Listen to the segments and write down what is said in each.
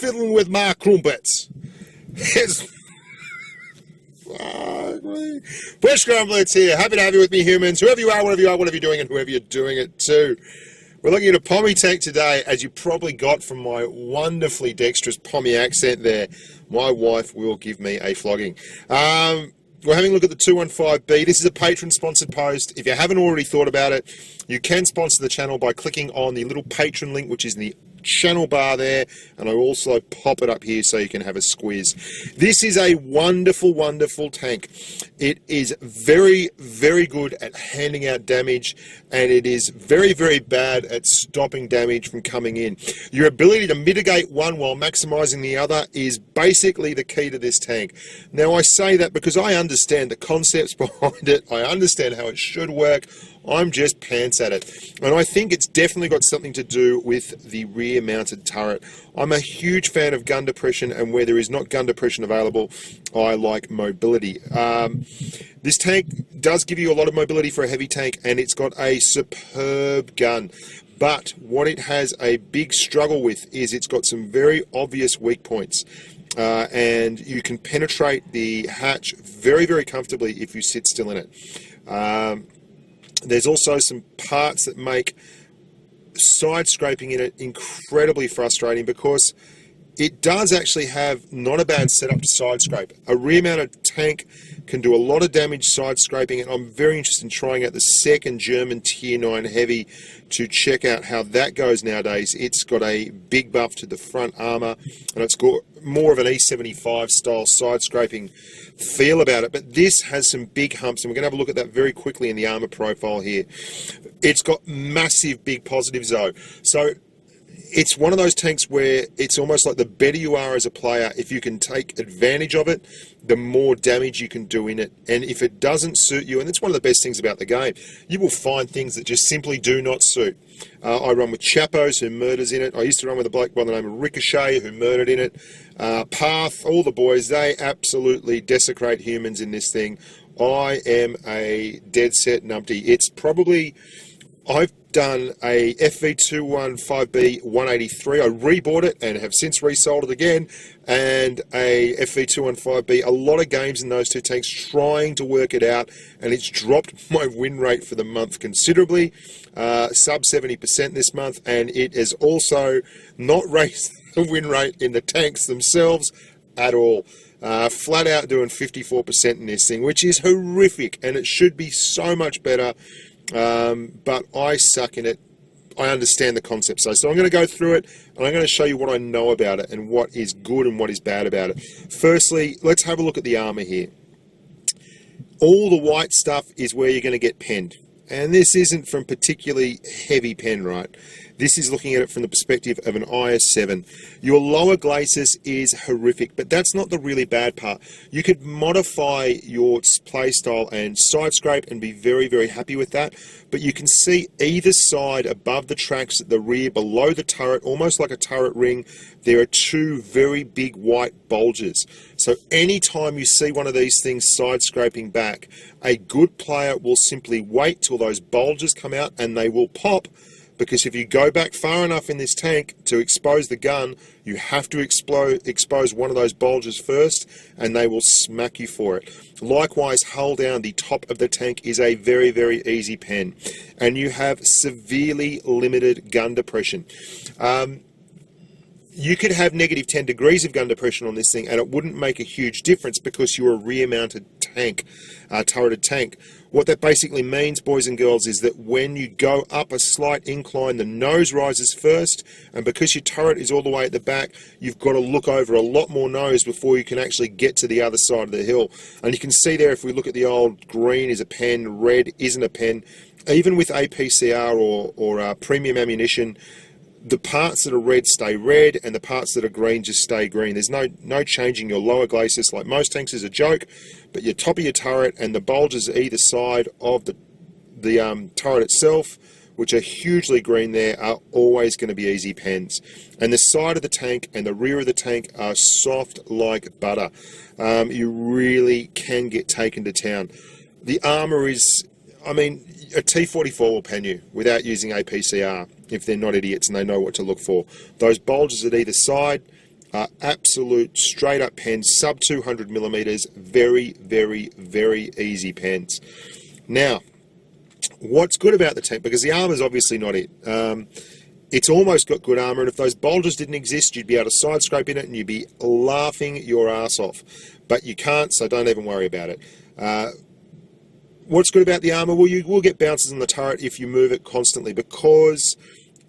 fiddling with my crumpets. It's Bushka and Blitz here. Happy to have you with me, humans. Whoever you are, whatever you're doing, and whoever you're doing it to. We're looking at a pommy tank today, as you probably got from my wonderfully dexterous pommy accent there. My wife will give me a flogging. We're having a look at the 215b. This is a patron-sponsored post. If you haven't already thought about it, you can sponsor the channel by clicking on the little patron link, which is in the channel bar there, and I'll also pop it up here so you can have a squiz. This is a wonderful, wonderful tank. It is very, very good at handing out damage, and it is very, very bad at stopping damage from coming in. Your ability to mitigate one while maximizing the other is basically the key to this tank. Now, I say that because I understand the concepts behind it. I understand how it should work. I'm just pants at it. And I think it's definitely got something to do with the rear mounted turret. I'm a huge fan of gun depression, and where there is not gun depression available, I like mobility. This tank does give you a lot of mobility for a heavy tank, and it's got a superb gun. But what it has a big struggle with is it's got some very obvious weak points. And you can penetrate the hatch very, very comfortably if you sit still in it. There's also some parts that make side scraping in it incredibly frustrating, because it does actually have not a bad setup to side scrape. A rear mounted tank can do a lot of damage side scraping, and I'm very interested in trying out the second German Tier 9 Heavy to check out how that goes nowadays. It's got a big buff to the front armour, and it's got more of an E75 style side scraping feel about it, but this has some big humps, and we're going to have a look at that very quickly in the armour profile here. It's got massive big positives though, so it's one of those tanks where it's almost like the better you are as a player, if you can take advantage of it, the more damage you can do in it. And if it doesn't suit you, and it's one of the best things about the game, you will find things that just simply do not suit. I run with Chappos, who murders in it. I used to run with a bloke by the name of Ricochet, who murdered in it. Path, all the boys, they absolutely desecrate humans in this thing. I am a dead set numpty. It's probably... I've done a FV215b 183. I rebought it and have since resold it again, and a FV215b. A lot of games in those two tanks trying to work it out, and it's dropped my win rate for the month considerably, sub 70% this month, and it has also not raised the win rate in the tanks themselves at all. Flat out doing 54% in this thing, which is horrific, and it should be so much better. But I suck in it. I understand the concept. So I'm going to go through it, and I'm going to show you what I know about it and what is good and what is bad about it. Firstly, let's have a look at the armour here. All the white stuff is where you're going to get penned. And this isn't from particularly heavy pen, right? This is looking at it from the perspective of an IS-7. Your lower glacis is horrific, but that's not the really bad part. You could modify your play style and side scrape and be very, very happy with that. But you can see either side above the tracks at the rear, below the turret, almost like a turret ring, there are two very big white bulges. So anytime you see one of these things side scraping back, a good player will simply wait till those bulges come out, and they will pop. Because if you go back far enough in this tank to expose the gun, you have to expose one of those bulges first, and they will smack you for it. Likewise, hold down the top of the tank is a very, very easy pen. And you have severely limited gun depression. You could have negative 10 degrees of gun depression on this thing, and it wouldn't make a huge difference because you're a rear-mounted tank, turreted tank. What that basically means, boys and girls, is that when you go up a slight incline, the nose rises first, and because your turret is all the way at the back, you've got to look over a lot more nose before you can actually get to the other side of the hill. And you can see there, if we look at the old green is a pen, red isn't a pen. Even with APCR or premium ammunition, the parts that are red stay red, and the parts that are green just stay green. There's no changing your lower glacis. Like most tanks is a joke, but your top of your turret and the bulges either side of the turret itself, which are hugely green there, are always going to be easy pens. And the side of the tank and the rear of the tank are soft like butter. You really can get taken to town. The armour is, I mean, a T44 will pen you without using APCR if they're not idiots and they know what to look for. Those bulges at either side are absolute straight up pens, sub 200 millimeters, very, very, very easy pens. Now, what's good about the tank, because the armour is obviously not it. It's almost got good armour, and if those bulges didn't exist, you'd be able to side scrape in it and you'd be laughing your ass off. But you can't, so don't even worry about it. What's good about the armour? Well, you will get bounces on the turret if you move it constantly, because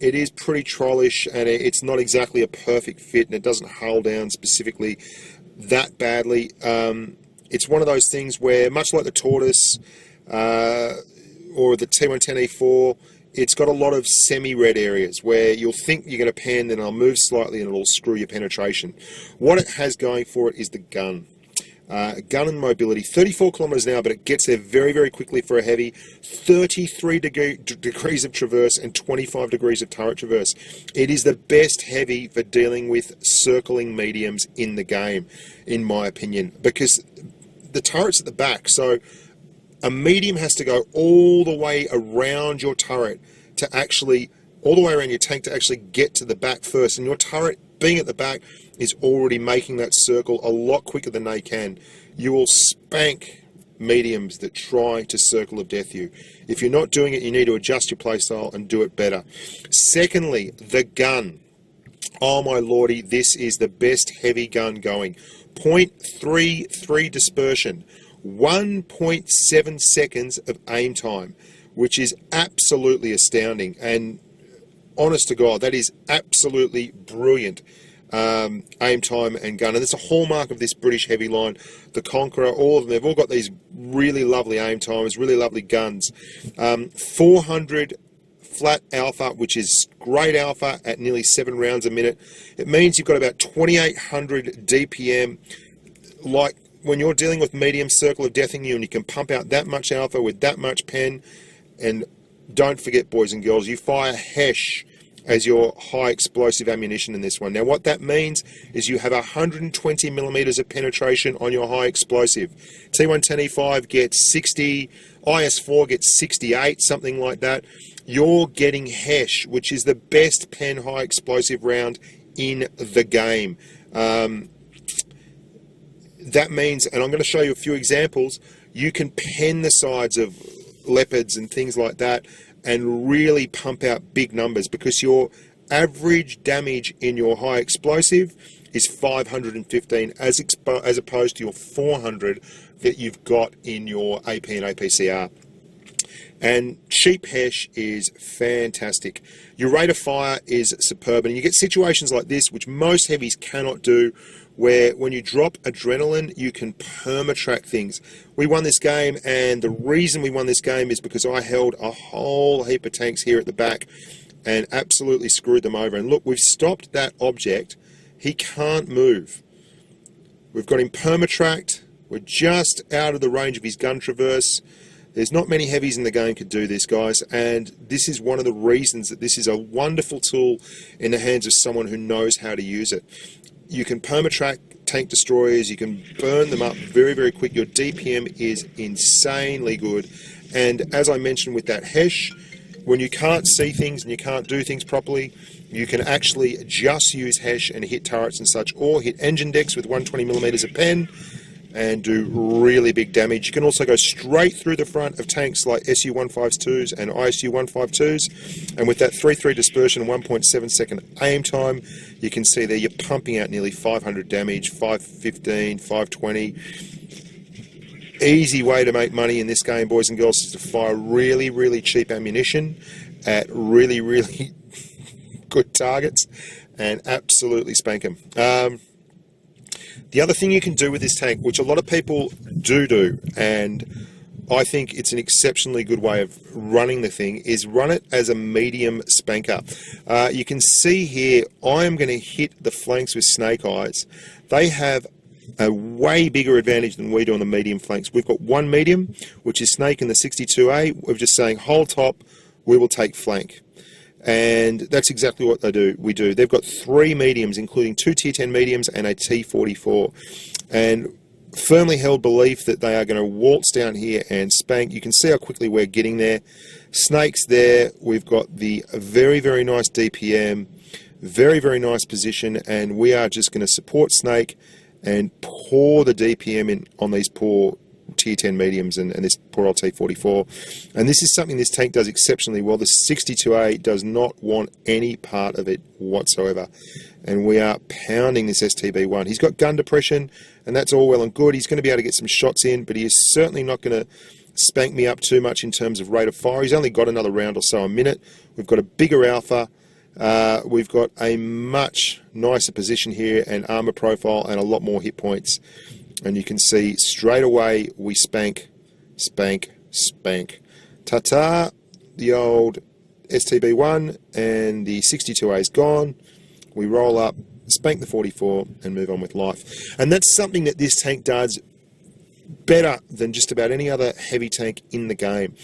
it is pretty trollish and it's not exactly a perfect fit, and it doesn't hull down specifically that badly. It's one of those things where, much like the Tortoise or the T110E4, it's got a lot of semi-red areas where you'll think you're going to pan, then it'll move slightly and it'll screw your penetration. What it has going for it is the gun. Gun and mobility, 34 kilometers an hour, but it gets there very, very quickly for a heavy. 33 degrees of traverse and 25 degrees of turret traverse. It is the best heavy for dealing with circling mediums in the game, in my opinion, because the turret's at the back, so a medium has to go all the way around your turret to actually, all the way around your tank to actually get to the back first, and your turret, being at the back, is already making that circle a lot quicker than they can. You will spank mediums that try to circle of death you. If you're not doing it, you need to adjust your playstyle and do it better. Secondly, the gun. Oh my lordy, this is the best heavy gun going. 0.33 dispersion, 1.7 seconds of aim time, which is absolutely astounding, and honest to God, that is absolutely brilliant aim time and gun. And it's a hallmark of this British heavy line. The Conqueror, all of them, they've all got these really lovely aim times, really lovely guns. 400 flat alpha, which is great alpha at nearly 7 rounds a minute. It means you've got about 2800 DPM. Like when you're dealing with medium circle of deathing you, and you can pump out that much alpha with that much pen. And don't forget, boys and girls, you fire HESH as your high explosive ammunition in this one. Now what that means is you have 120 millimeters of penetration on your high explosive. T110E5 gets 60, IS4 gets 68, something like that. You're getting HESH, which is the best pen high explosive round in the game. That means, and I'm going to show you a few examples, you can pen the sides of leopards and things like that and really pump out big numbers, because your average damage in your high explosive is 515 as opposed to your 400 that you've got in your AP and APCR. And cheap HESH is fantastic. Your rate of fire is superb, and you get situations like this, which most heavies cannot do, where when you drop adrenaline, you can perma-track things. We won this game, and the reason we won this game is because I held a whole heap of tanks here at the back and absolutely screwed them over. And look, we've stopped that object. He can't move. We've got him perma-tracked. We're just out of the range of his gun traverse. There's not many heavies in the game could do this, guys, and this is one of the reasons that this is a wonderful tool in the hands of someone who knows how to use it. You can perma-track tank destroyers, you can burn them up very, very quick. Your DPM is insanely good. And as I mentioned with that HESH, when you can't see things and you can't do things properly, you can actually just use HESH and hit turrets and such, or hit engine decks with 120 millimeters of pen and do really big damage. You can also go straight through the front of tanks like SU-152s and ISU-152s, and with that 3.3 dispersion and 1.7 second aim time, you can see there you're pumping out nearly 500 damage, 515, 520. Easy way to make money in this game, boys and girls, is to fire really, really cheap ammunition at really, really good targets and absolutely spank them. The other thing you can do with this tank, which a lot of people do, and I think it's an exceptionally good way of running the thing, is run it as a medium spanker. You can see here, I am going to hit the flanks with snake eyes. They have a way bigger advantage than we do on the medium flanks. We've got one medium, which is snake in the 62A. We're just saying, hold top, we will take flank. And that's exactly what we do. They've got 3 mediums, including 2 Tier 10 mediums and a T44. And firmly held belief that they are going to waltz down here and spank. You can see how quickly we're getting there. Snakes there. We've got the very, very nice DPM. Very, very nice position, and we are just going to support Snake and pour the DPM in on these poor tier 10 mediums and this poor old T44. And this is something this tank does exceptionally well. The 62A does not want any part of it whatsoever. And we are pounding this STB1. He's got gun depression, and that's all well and good. He's going to be able to get some shots in, but he is certainly not going to spank me up too much in terms of rate of fire. He's only got another round or so a minute. We've got a bigger alpha. We've got a much nicer position here and armour profile and a lot more hit points. And you can see straight away we spank, spank, spank. Ta-ta, the old STB1 and the 62A is gone. We roll up, spank the 44 and move on with life. And that's something that this tank does better than just about any other heavy tank in the game.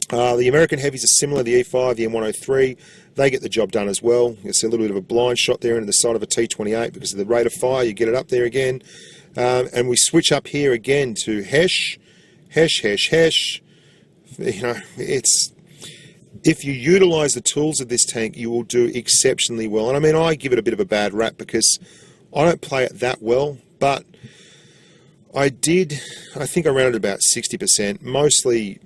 The American heavies are similar, the E5, the M103, they get the job done as well. You see a little bit of a blind shot there into the side of a T28 because of the rate of fire, you get it up there again. And we switch up here again to Hesh, Hesh, Hesh, Hesh. You know, if you utilise the tools of this tank, you will do exceptionally well. And I mean, I give it a bit of a bad rap because I don't play it that well, but I think I ran it about 60%, mostly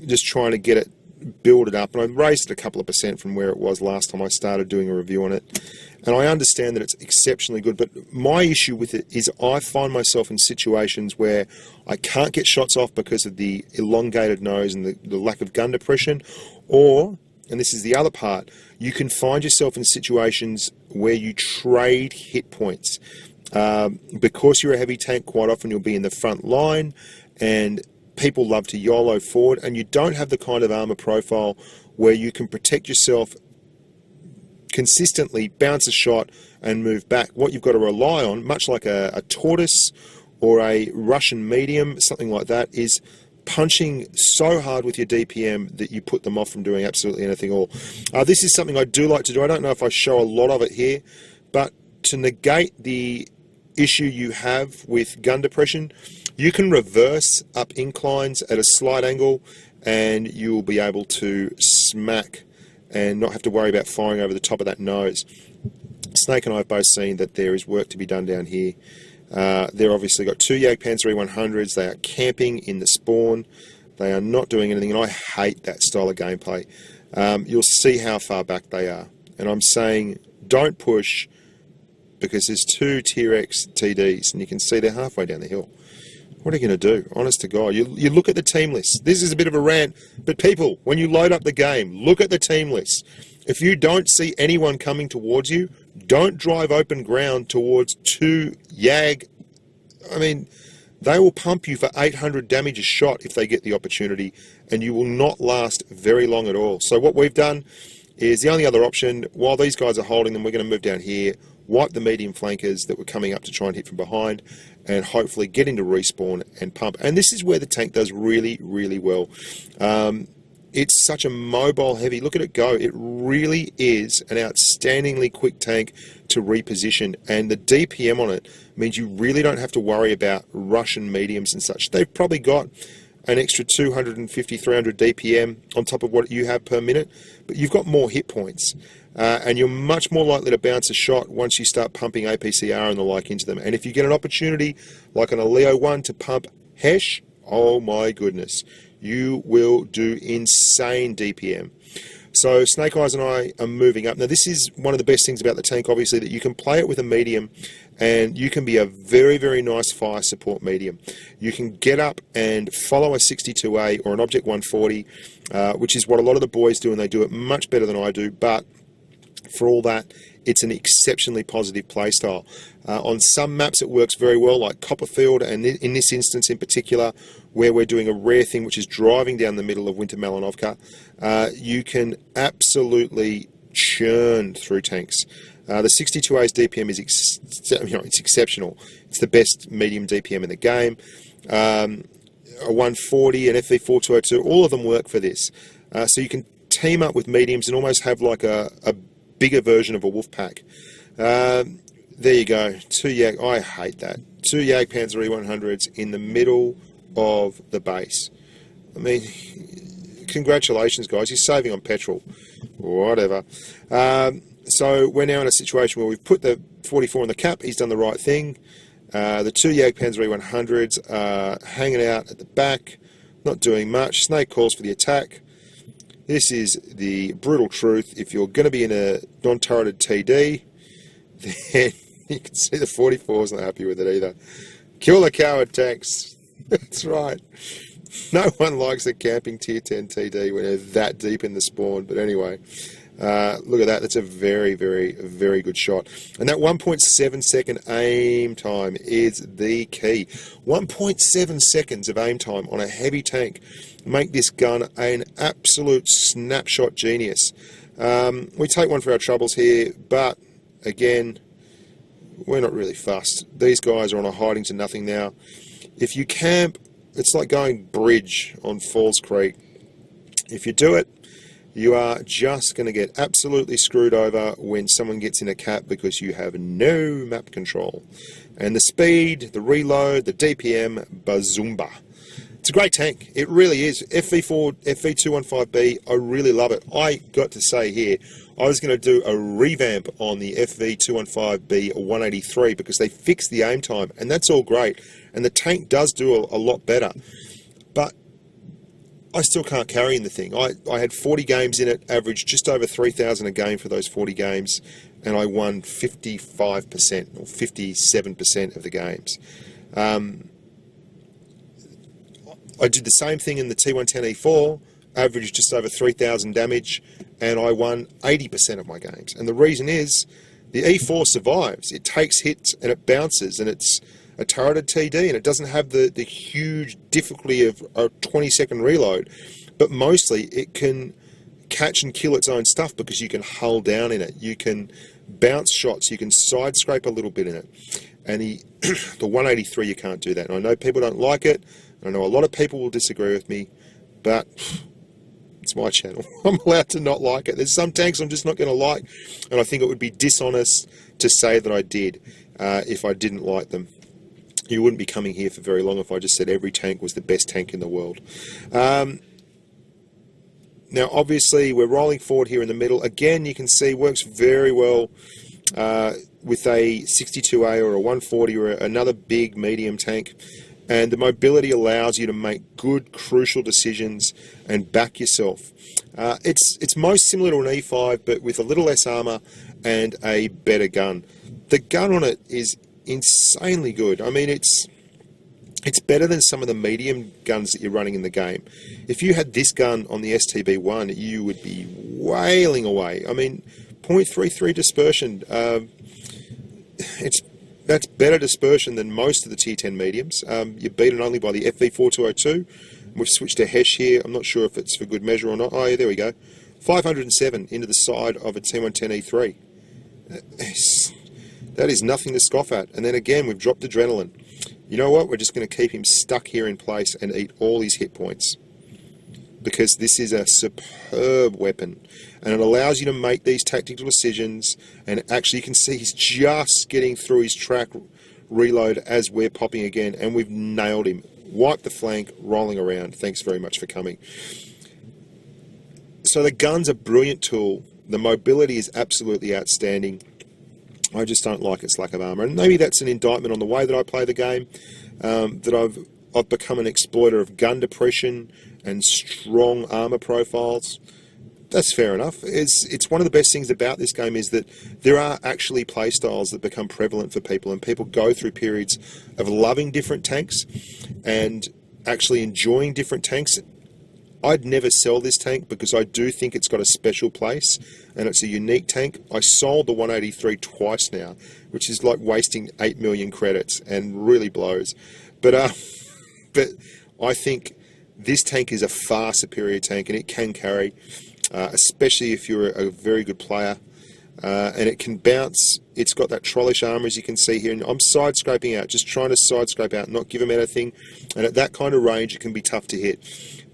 just trying to get it, build it up, and I raised it a couple of percent from where it was last time I started doing a review on it. And I understand that it's exceptionally good, but my issue with it is I find myself in situations where I can't get shots off because of the elongated nose and the lack of gun depression, or, and this is the other part, you can find yourself in situations where you trade hit points. Because you're a heavy tank, quite often you'll be in the front line, and people love to YOLO forward, and you don't have the kind of armour profile where you can protect yourself consistently, bounce a shot and move back. What you've got to rely on, much like a tortoise or a Russian medium, something like that, is punching so hard with your DPM that you put them off from doing absolutely anything at all. This is something I do like to do. I don't know if I show a lot of it here, but to negate the issue you have with gun depression, you can reverse up inclines at a slight angle and you'll be able to smack and not have to worry about firing over the top of that nose. Snake and I have both seen that there is work to be done down here. They're obviously got two Jagdpanzer E100s. They are camping in the spawn. They are not doing anything, and I hate that style of gameplay. You'll see how far back they are. And I'm saying don't push, because there's two Tier X TDs, and you can see they're halfway down the hill. What are you going to do? Honest to God. You look at the team list. This is a bit of a rant, but people, when you load up the game, look at the team list. If you don't see anyone coming towards you, don't drive open ground towards two Yag. I mean, they will pump you for 800 damage a shot if they get the opportunity, and you will not last very long at all. So what we've done is the only other option, while these guys are holding them, we're going to move down here, wipe the medium flankers that were coming up to try and hit from behind, and hopefully get into respawn and pump. And this is where the tank does really, really well. It's such a mobile heavy. Look at it go. It really is an outstandingly quick tank to reposition. And the DPM on it means you really don't have to worry about Russian mediums and such. They've probably got an extra 250, 300 DPM on top of what you have per minute, but you've got more hit points. And you're much more likely to bounce a shot once you start pumping APCR and the like into them. And if you get an opportunity, like on a Leo 1, to pump Hesh, oh my goodness, you will do insane DPM. So Snake Eyes and I are moving up. Now this is one of the best things about the tank, obviously, that you can play it with a medium and you can be a very, very nice fire support medium. You can get up and follow a 62A or an Object 140, which is what a lot of the boys do, and they do it much better than I do, but for all that, it's an exceptionally positive play style. On some maps it works very well, like Copperfield, and in this instance in particular, where we're doing a rare thing, which is driving down the middle of Winter Malinovka, you can absolutely churn through tanks. The 62A's DPM is it's exceptional. It's the best medium DPM in the game. A 140, an FV215b, all of them work for this. So you can team up with mediums and almost have like a bigger version of a wolf pack. There you go. Two Yag. I hate that. Two Jagdpanzer E100s in the middle of the base. I mean, congratulations, guys. You're saving on petrol. Whatever. So we're now in a situation where we've put the 44 on the cap. He's done the right thing. The two Jagdpanzer E100s are hanging out at the back, not doing much. Snake calls for the attack. This is the brutal truth. If you're going to be in a non-turreted TD, then you can see the 44's not happy with it either. Kill the coward tanks. That's right. No one likes a camping tier 10 TD when they're that deep in the spawn. But anyway, look at that. That's a very, very, very good shot. And that 1.7 second aim time is the key. 1.7 seconds of aim time on a heavy tank make this gun an absolute snapshot genius. We take one for our troubles here, but again, we're not really fussed. These guys are on a hiding to nothing now. If you camp, it's like going bridge on Falls Creek. If you do it, you are just going to get absolutely screwed over when someone gets in a cap because you have no map control. And the speed, the reload, the DPM, bazumba. It's a great tank. It really is. FV215b, I really love it. I got to say here, I was going to do a revamp on the FV215b 183 because they fixed the aim time, and that's all great. And the tank does do a lot better. But I still can't carry in the thing. I had 40 games in it, averaged just over 3,000 a game for those 40 games, and I won 55% or 57% of the games. I did the same thing in the T110E4, averaged just over 3,000 damage, and I won 80% of my games. And the reason is the E4 survives. It takes hits and it bounces, and it's a turreted TD, and it doesn't have the huge difficulty of a 20-second reload. But mostly it can catch and kill its own stuff because you can hull down in it. You can bounce shots. You can side scrape a little bit in it. And the 183, you can't do that. And I know people don't like it. I know a lot of people will disagree with me, but it's my channel. I'm allowed to not like it. There's some tanks I'm just not going to like, and I think it would be dishonest to say that I did if I didn't like them. You wouldn't be coming here for very long if I just said every tank was the best tank in the world. Now, obviously, we're rolling forward here in the middle. Again, you can see works very well with a 62A or a 140 or another big medium tank. And the mobility allows you to make good, crucial decisions and back yourself. It's most similar to an E5, but with a little less armour and a better gun. The gun on it is insanely good. I mean, it's better than some of the medium guns that you're running in the game. If you had this gun on the STB1, you would be wailing away. I mean, 0.33 dispersion. That's better dispersion than most of the Tier 10 mediums. You're beaten only by the FV4202. We've switched to Hesh here. I'm not sure if it's for good measure or not. Oh, yeah, there we go. 507 into the side of a T110E3. That is nothing to scoff at. And then again, we've dropped adrenaline. You know what? We're just going to keep him stuck here in place and eat all his hit points. Because this is a superb weapon. And it allows you to make these tactical decisions. And actually, you can see he's just getting through his track reload as we're popping again. And we've nailed him. Wipe the flank, rolling around. Thanks very much for coming. So the gun's a brilliant tool. The mobility is absolutely outstanding. I just don't like its lack of armour. And maybe that's an indictment on the way that I play the game. That I've become an exploiter of gun depression and strong armour profiles. That's fair enough. It's one of the best things about this game is that there are actually play styles that become prevalent for people, and people go through periods of loving different tanks and actually enjoying different tanks. I'd never sell this tank because I do think it's got a special place and it's a unique tank. I sold the 183 twice now, which is like wasting 8 million credits and really blows. But I think this tank is a far superior tank, and it can carry, especially if you're a very good player. And it can bounce. It's got that trollish armour, as you can see here. And I'm side scraping out, just trying to side scrape out, not give them anything. And at that kind of range, it can be tough to hit.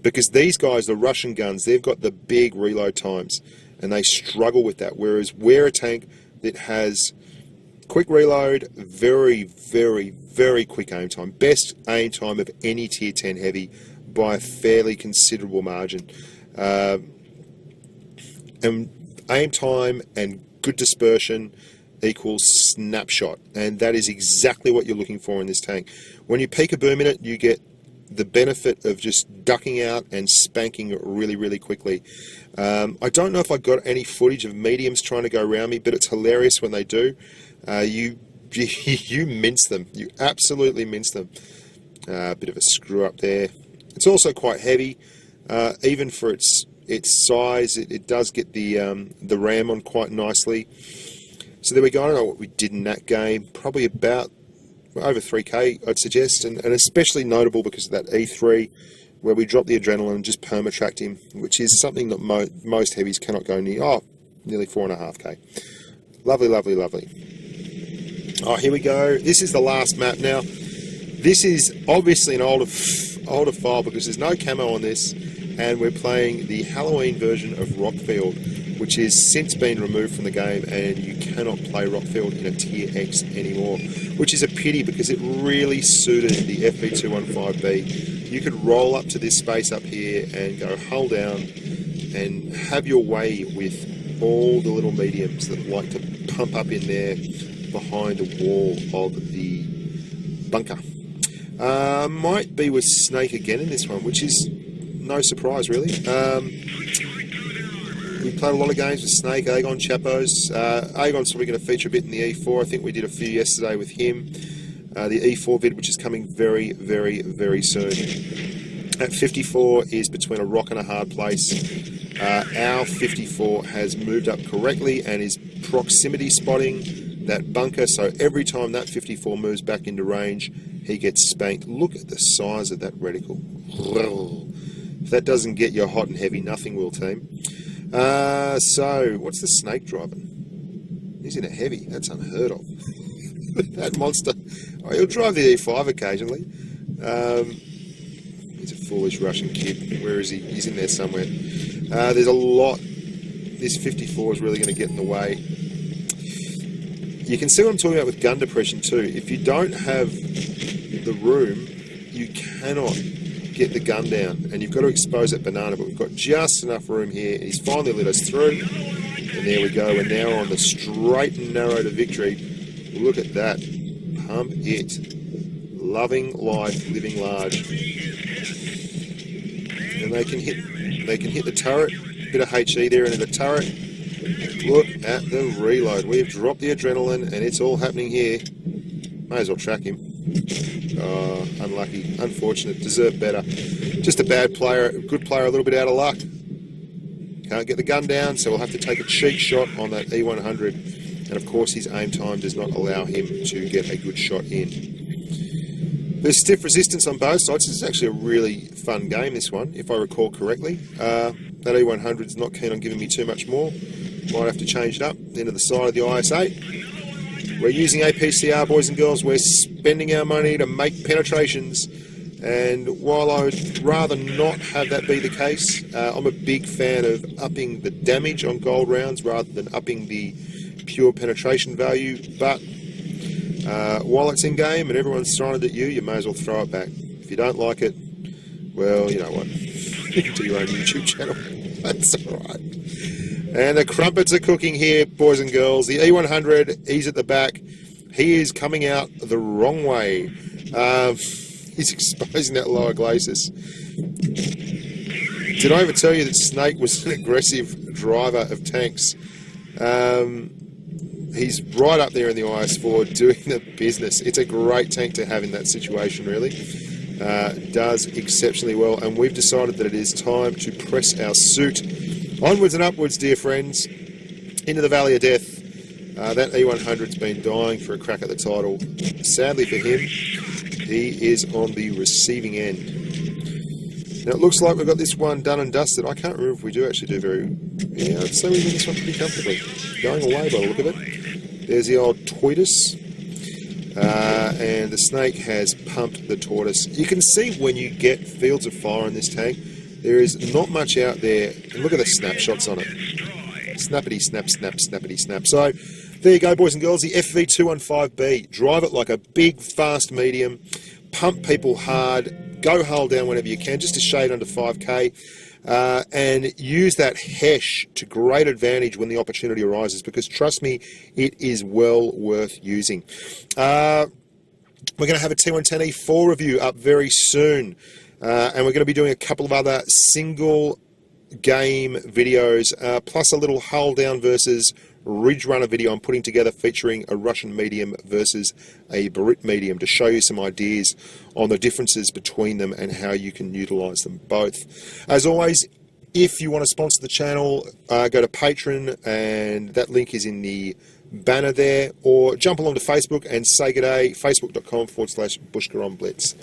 Because these guys, the Russian guns, they've got the big reload times, and they struggle with that. Whereas we're a tank that has quick reload, very, very, very quick aim time. Best aim time of any Tier 10 heavy by a fairly considerable margin. And aim time and good dispersion equals snapshot, and that is exactly what you're looking for in this tank. When you peak a boom in it, you get the benefit of just ducking out and spanking really, really quickly. I don't know if I got any footage of mediums trying to go around me, but it's hilarious when they do. You mince them. You absolutely mince them. Bit of a screw up there. It's also quite heavy, even for its size. It does get the ram on quite nicely. So there we go. I don't know what we did in that game. Probably about over 3k, I'd suggest, and especially notable because of that E3, where we dropped the adrenaline and just perma-tracked him, which is something that most heavies cannot go near. Oh, nearly 4.5k. Lovely, lovely, lovely. Oh, here we go. This is the last map now. This is obviously an older file because there's no camo on this, and we're playing the Halloween version of Rockfield, which has since been removed from the game, and you cannot play Rockfield in a Tier X anymore, which is a pity because it really suited the FV215b. You could roll up to this space up here and go hull down and have your way with all the little mediums that like to pump up in there behind the wall of the bunker. Might be with Snake again in this one, which is no surprise really. We played a lot of games with Snake, Aegon, Chapos. Aegon's probably going to feature a bit in the E4. I think we did a few yesterday with him. The E4 vid, which is coming very, very, very soon. At 54 is between a rock and a hard place. Our 54 has moved up correctly and is proximity spotting that bunker. So every time that 54 moves back into range, he gets spanked. Look at the size of that reticle. If that doesn't get you hot and heavy, nothing will, team. So, what's the Snake driving? He's in a heavy. That's unheard of. That monster. Oh, he'll drive the E5 occasionally. He's a foolish Russian kid. Where is he? He's in there somewhere. There's a lot. This 54 is really going to get in the way. You can see what I'm talking about with gun depression too. If you don't have the room, you cannot get the gun down, and you've got to expose that banana, but we've got just enough room here, and he's finally let us through, and there we go. We're now on the straight and narrow to victory. Look at that. Pump it. Loving life, living large. And they can hit the turret. Bit of HE there into the turret. Look at the reload. We've dropped the adrenaline, and it's all happening here. May as well track him. Oh, unlucky, unfortunate, deserved better. Just a bad player, a good player, a little bit out of luck. Can't get the gun down, so we'll have to take a cheek shot on that E100. And of course, his aim time does not allow him to get a good shot in. There's stiff resistance on both sides. This is actually a really fun game, this one, if I recall correctly. That E100 is not keen on giving me too much more. Might have to change it up into the side of the IS-8. We're using APCR, boys and girls. We're spending our money to make penetrations. And while I would rather not have that be the case, I'm a big fan of upping the damage on gold rounds rather than upping the pure penetration value. But while it's in game and everyone's throwing it at you, you may as well throw it back. If you don't like it, well, you know what? You can do your own YouTube channel. That's alright. And the Crumpets are cooking here, boys and girls. The E100, he's at the back. He is coming out the wrong way. He's exposing that lower glacis. Did I ever tell you that Snake was an aggressive driver of tanks? He's right up there in the IS4 doing the business. It's a great tank to have in that situation, really. Does exceptionally well, and we've decided that it is time to press our suit onwards and upwards, dear friends, into the Valley of Death. That E100's been dying for a crack at the title. Sadly for him, he is on the receiving end. Now it looks like we've got this one done and dusted. I can't remember if we do actually do very... Yeah, I'd say we win this one pretty comfortably. Going away by the look of it. There's the old tortoise. And the Snake has pumped the tortoise. You can see when you get fields of fire in this tank, there is not much out there. And look at the snapshots on it. Snappity snap, snap, snappity snap. So there you go, boys and girls, the FV215b. Drive it like a big, fast medium. Pump people hard. Go hull down whenever you can, just a shade under 5k. and use that hesh to great advantage when the opportunity arises, because trust me, it is well worth using. We're going to have a T110E4 review up very soon, and we're going to be doing a couple of other single game videos, plus a little hull down versus Ridge Runner video I'm putting together featuring a Russian medium versus a Brit medium to show you some ideas on the differences between them and how you can utilize them both. As always, if you want to sponsor the channel, go to Patreon, and that link is in the banner there, or jump along to Facebook and say g'day, facebook.com/Bushka on Blitz.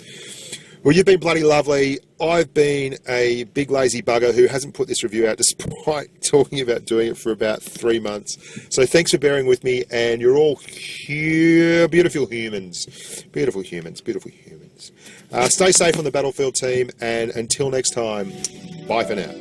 Well, you've been bloody lovely. I've been a big lazy bugger who hasn't put this review out despite talking about doing it for about 3 months. So thanks for bearing with me, and you're all beautiful humans. Beautiful humans, beautiful humans. Stay safe on the battlefield, team, and until next time, bye for now.